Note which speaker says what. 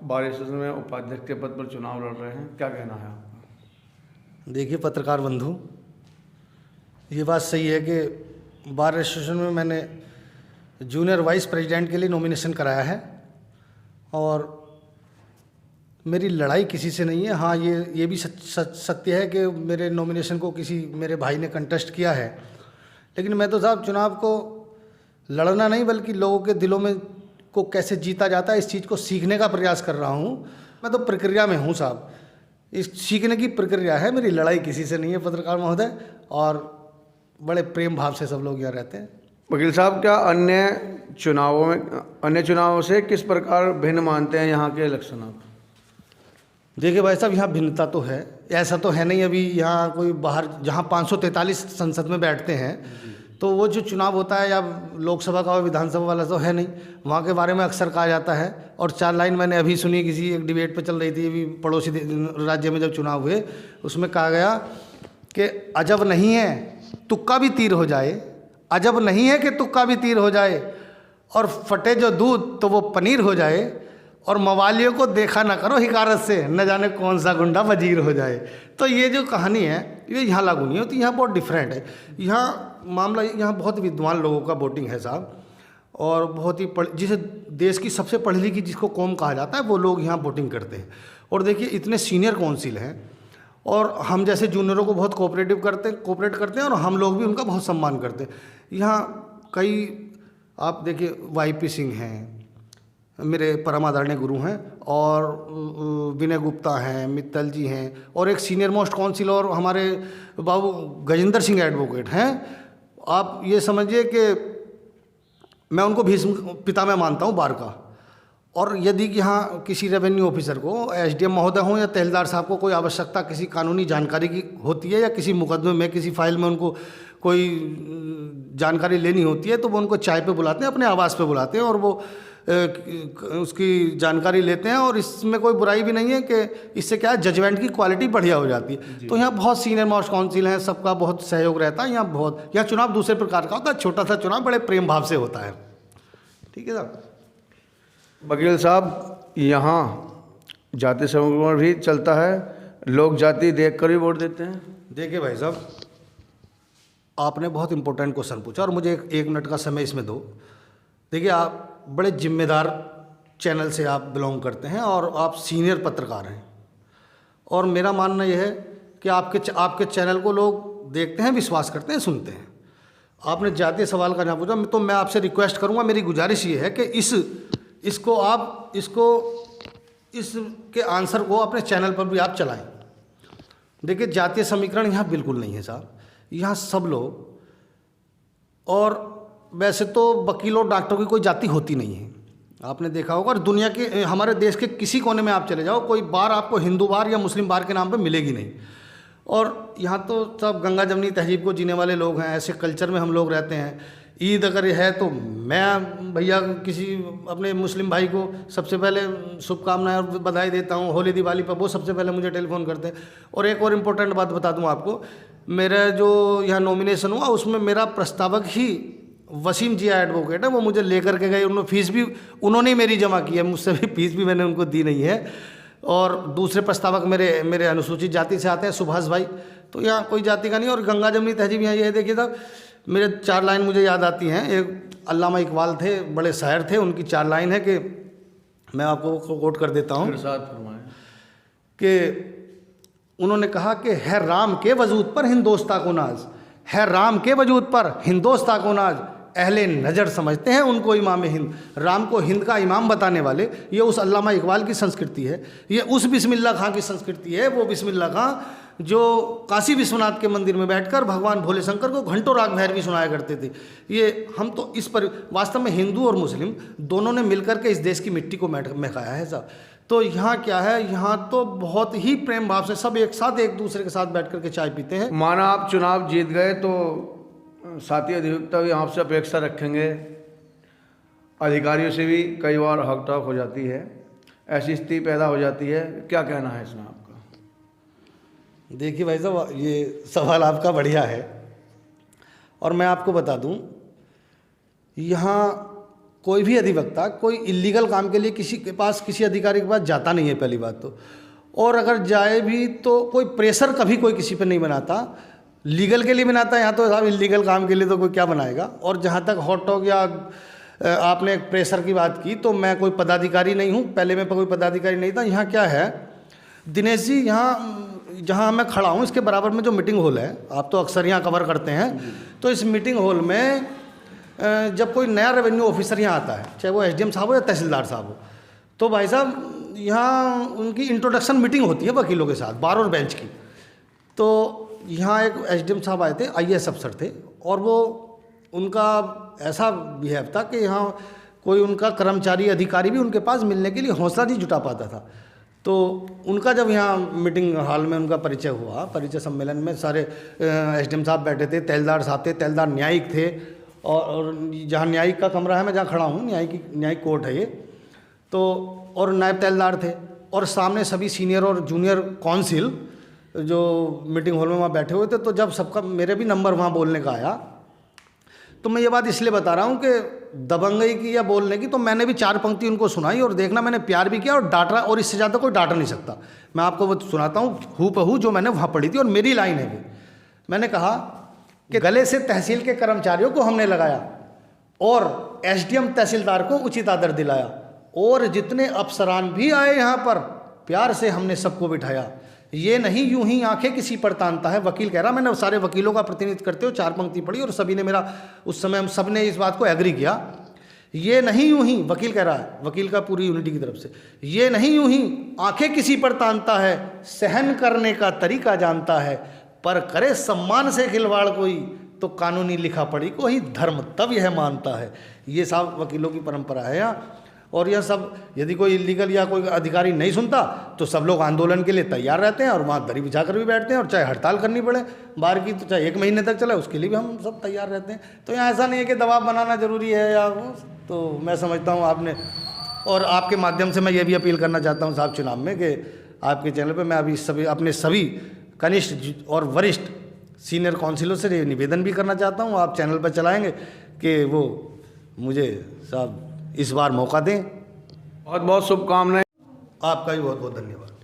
Speaker 1: Bar association में उपाध्यक्ष के पद पर चुनाव लड़ रहे हैं, क्या कहना है आपका?
Speaker 2: देखिए पत्रकार बंधु, ये बात सही है कि बार एसोसिएशन में मैंने जूनियर वाइस प्रेसिडेंट के लिए नॉमिनेशन कराया है और मेरी लड़ाई किसी से नहीं है। हाँ, ये भी सत्य है कि मेरे नॉमिनेशन को किसी मेरे भाई ने कंटेस्ट किया है, लेकिन मैं तो साहब चुनाव को लड़ना नहीं बल्कि लोगों के दिलों में को कैसे जीता जाता है इस चीज़ को सीखने का प्रयास कर रहा हूँ। मैं तो प्रक्रिया में हूँ साहब, इस सीखने की प्रक्रिया है, मेरी लड़ाई किसी से नहीं है पत्रकार महोदय, और बड़े प्रेम भाव से सब लोग यहाँ रहते हैं।
Speaker 1: वकील साहब, क्या अन्य चुनावों से किस प्रकार भिन्न मानते हैं यहाँ के इलेक्शन आप?
Speaker 2: देखिए भाई साहब, यहाँ भिन्नता तो है, ऐसा तो है नहीं अभी यहाँ कोई बाहर जहाँ 543 संसद में बैठते हैं तो वो जो चुनाव होता है या लोकसभा का और विधानसभा वाला तो है नहीं, वहाँ के बारे में अक्सर कहा जाता है। और 4 लाइन मैंने अभी सुनी, किसी एक डिबेट पे चल रही थी अभी पड़ोसी राज्य में जब चुनाव हुए, उसमें कहा गया कि अजब नहीं है तुक्का भी तीर हो जाए, अजब नहीं है कि तुक्का भी तीर हो जाए, और फटे जो दूध तो वो पनीर हो जाए, और मवालियों को देखा ना करो हिकारत से, न जाने कौन सा गुंडा वजीर हो जाए। तो ये जो कहानी है ये यहाँ लागू नहीं होती, यहाँ बहुत डिफरेंट है। यहाँ मामला, यहाँ बहुत विद्वान लोगों का वोटिंग है साहब, और बहुत ही जिसे देश की सबसे पढ़ी लिखी जिसको कौम कहा जाता है वो लोग यहाँ वोटिंग करते हैं। और देखिए इतने सीनियर काउंसिल हैं और हम जैसे जूनियरों को बहुत कोऑपरेट करते हैं और हम लोग भी उनका बहुत सम्मान करते हैं। यहाँ कई आप देखिए वाईपी सिंह हैं, मेरे परम आदरणीय गुरु हैं, और विनय गुप्ता हैं, मित्तल जी हैं, और एक सीनियर मोस्ट काउंसिल और हमारे बाबू गजेंद्र सिंह एडवोकेट हैं। आप ये समझिए कि मैं उनको भीष्म पितामह मानता हूँ बार का। और यदि कि यहाँ किसी रेवेन्यू ऑफिसर को, एसडीएम महोदय हों या तहसीलदार साहब को कोई आवश्यकता किसी कानूनी जानकारी की होती है या किसी मुकदमे में किसी फाइल में उनको कोई जानकारी लेनी होती है तो वो उनको चाय पे बुलाते हैं, अपने आवास पे बुलाते हैं और वो उसकी जानकारी लेते हैं। और इसमें कोई बुराई भी नहीं है कि इससे क्या है, जजमेंट की क्वालिटी बढ़िया हो जाती है। तो यहाँ बहुत सीनियर मोस्ट काउंसिल हैं, सबका बहुत सहयोग रहता है। यहाँ चुनाव दूसरे प्रकार का होता है, छोटा सा चुनाव बड़े प्रेम भाव से होता है। ठीक है साहब।
Speaker 1: वकील साहब, यहाँ जाति समीकरण भी चलता है, लोग जाति देख कर ही वोट देते हैं।
Speaker 2: देखिए भाई साहब, आपने बहुत इंपॉर्टेंट क्वेश्चन पूछा और मुझे एक मिनट का समय इसमें दो। देखिए, आप बड़े जिम्मेदार चैनल से आप बिलोंग करते हैं और आप सीनियर पत्रकार हैं, और मेरा मानना यह है कि आपके चैनल को लोग देखते हैं, विश्वास करते हैं, सुनते हैं। आपने जातीय सवाल का जहाँ पूछा तो मैं आपसे रिक्वेस्ट करूँगा, मेरी गुजारिश ये है कि इसके आंसर को अपने चैनल पर भी आप चलाएं। देखिए, जातीय समीकरण यहाँ बिल्कुल नहीं है साहब। यहाँ सब लोग, और वैसे तो वकील और डॉक्टर की कोई जाति होती नहीं है, आपने देखा होगा। और दुनिया के, हमारे देश के किसी कोने में आप चले जाओ, कोई बार आपको हिंदू बार या मुस्लिम बार के नाम पे मिलेगी नहीं। और यहाँ तो सब गंगा जमनी तहजीब को जीने वाले लोग हैं, ऐसे कल्चर में हम लोग रहते हैं। ईद अगर है तो मैं भैया किसी अपने मुस्लिम भाई को सबसे पहले शुभकामनाएं और बधाई देता हूँ। होली दिवाली पर वो सबसे पहले मुझे टेलीफोन करते हैं। और एक और इम्पोर्टेंट बात बता दूँ आपको, मेरा जो यहाँ नॉमिनेशन हुआ उसमें मेरा प्रस्तावक ही वसीम जिया एडवोकेट है, वो मुझे लेकर के गए। उन्होंने फीस भी उन्होंने मेरी जमा की है, मुझसे भी फीस भी मैंने उनको दी नहीं है। और दूसरे प्रस्तावक मेरे अनुसूचित जाति से आते हैं, सुभाष भाई। तो यहाँ कोई जाति का नहीं। और गंगा जमनी तहजीब यहाँ ये देखिए साहब, मेरे 4 लाइन मुझे याद आती हैं। एक अल्लामा इकबाल थे, बड़े शायर थे, उनकी 4 लाइन है कि मैं आपको कोट कर देता हूँ कि उन्होंने कहा कि है राम के वजूद पर हिंदोस्तां को नाज, है राम के वजूद पर हिंदोस्तां को नाज, अहले नज़र समझते हैं उनको इमाम हिंद। राम को हिंद का इमाम बताने वाले, ये उस अल्लामा इकबाल की संस्कृति है, ये उस बिस्मिल्लाह खां की संस्कृति है। वो बिस्मिल्लाह खां जो काशी विश्वनाथ के मंदिर में बैठकर भगवान भोले शंकर को घंटों राग भैरवी सुनाया करते थे। ये हम तो इस पर वास्तव में हिंदू और मुस्लिम दोनों ने मिलकर के इस देश की मिट्टी को महकाया है साहब। तो यहाँ क्या है, यहाँ तो बहुत ही प्रेम भाव से सब एक साथ एक दूसरे के साथ बैठ करके चाय पीते हैं।
Speaker 1: माना आप चुनाव जीत गए तो साथी अधिवक्ता भी आपसे अपेक्षा रखेंगे, अधिकारियों से भी कई बार हकटॉक हो जाती है, ऐसी स्थिति पैदा हो जाती है, क्या कहना है इसमें आपका?
Speaker 2: देखिए भाई साहब, ये सवाल आपका बढ़िया है और मैं आपको बता दूं, यहाँ कोई भी अधिवक्ता कोई इलीगल काम के लिए किसी के पास, किसी अधिकारी के पास जाता नहीं है, पहली बात तो। और अगर जाए भी तो कोई प्रेशर कभी कोई किसी पे नहीं बनाता, लीगल के लिए बनाता है। यहाँ तो साहब इलीगल काम के लिए तो कोई क्या बनाएगा। और जहाँ तक हॉट टॉक या आपने एक प्रेशर की बात की, तो मैं कोई पदाधिकारी नहीं हूँ, पहले मैं कोई पदाधिकारी नहीं था। यहाँ क्या है दिनेश जी, यहाँ जहाँ मैं खड़ा हूँ इसके बराबर में जो मीटिंग हॉल है, आप तो अक्सर यहाँ कवर करते हैं, तो इस मीटिंग हॉल में जब कोई नया रेवेन्यू ऑफिसर यहाँ आता है, चाहे वो एसडीएम साहब हो या तहसीलदार साहब हो, तो भाई साहब यहाँ उनकी इंट्रोडक्शन मीटिंग होती है वकीलों के साथ, बार और बेंच की। तो यहाँ एक एसडीएम साहब आए थे, आईएएस अफसर थे, और वो उनका ऐसा बिहेव था कि यहाँ कोई उनका कर्मचारी अधिकारी भी उनके पास मिलने के लिए हौसला नहीं जुटा पाता था। तो उनका जब यहाँ मीटिंग हॉल में उनका परिचय हुआ, परिचय सम्मेलन में सारे एसडीएम साहब बैठे थे, तहसीलदार साहब थे, तहसीलदार न्यायिक थे, और जहाँ न्यायिक का कमरा है, मैं जहाँ खड़ा हूँ, न्यायिक कोर्ट है ये, तो और नायब तहसीलदार थे, और सामने सभी सीनियर और जूनियर काउंसिल जो मीटिंग हॉल में वहाँ बैठे हुए थे। तो जब सबका मेरे भी नंबर वहाँ बोलने का आया, तो मैं ये बात इसलिए बता रहा हूँ कि दबंगई की या बोलने की, तो मैंने भी 4 पंक्ति उनको सुनाई, और देखना मैंने प्यार भी किया और डांटा, और इससे ज़्यादा कोई डांट नहीं सकता। मैं आपको वो सुनाता हूँ हूबहू जो मैंने वहाँ पढ़ी थी, और मेरी लाइन है वो। मैंने कहा कि गले से तहसील के कर्मचारियों को हमने लगाया, और एसडीएम तहसीलदार को उचित आदर दिलाया, और जितने अफसरान भी आए यहाँ पर प्यार से हमने सबको बिठाया। ये नहीं यूं ही आंखें किसी पर तानता है। वकील कह रहा, मैंने सारे वकीलों का प्रतिनिधित्व करते हुए 4 पंक्ति पढ़ी, और सभी ने मेरा, उस समय हम सब ने इस बात को एग्री किया। ये नहीं यूं ही, वकील कह रहा है, वकील का पूरी यूनिटी की तरफ से, ये नहीं यूं ही आंखें किसी पर तानता है, सहन करने का तरीका जानता है, पर करे सम्मान से खिलवाड़ कोई, तो कानूनी लिखा पढ़ी को ही धर्म तब यह मानता है। ये साहब वकीलों की परंपरा है यहाँ। और यह सब यदि कोई इलीगल या कोई अधिकारी नहीं सुनता, तो सब लोग आंदोलन के लिए तैयार रहते हैं, और वहाँ दरी बिछा कर भी बैठते हैं, और चाहे हड़ताल करनी पड़े बाहर की, तो चाहे 1 महीने तक चले, उसके लिए भी हम सब तैयार रहते हैं। तो यहाँ ऐसा नहीं है कि दबाव बनाना ज़रूरी है या वो, तो मैं समझता हूँ आपने, और आपके माध्यम से मैं ये भी अपील करना चाहता हूँ साहब चुनाव में, कि आपके चैनल पर मैं अभी सभी अपने सभी कनिष्ठ और वरिष्ठ सीनियर काउंसिलों से निवेदन भी करना चाहता हूँ, आप चैनल पर चलाएँगे कि वो मुझे साहब इस बार मौका दें।
Speaker 1: बहुत बहुत शुभकामनाएं।
Speaker 2: आपका भी बहुत बहुत धन्यवाद।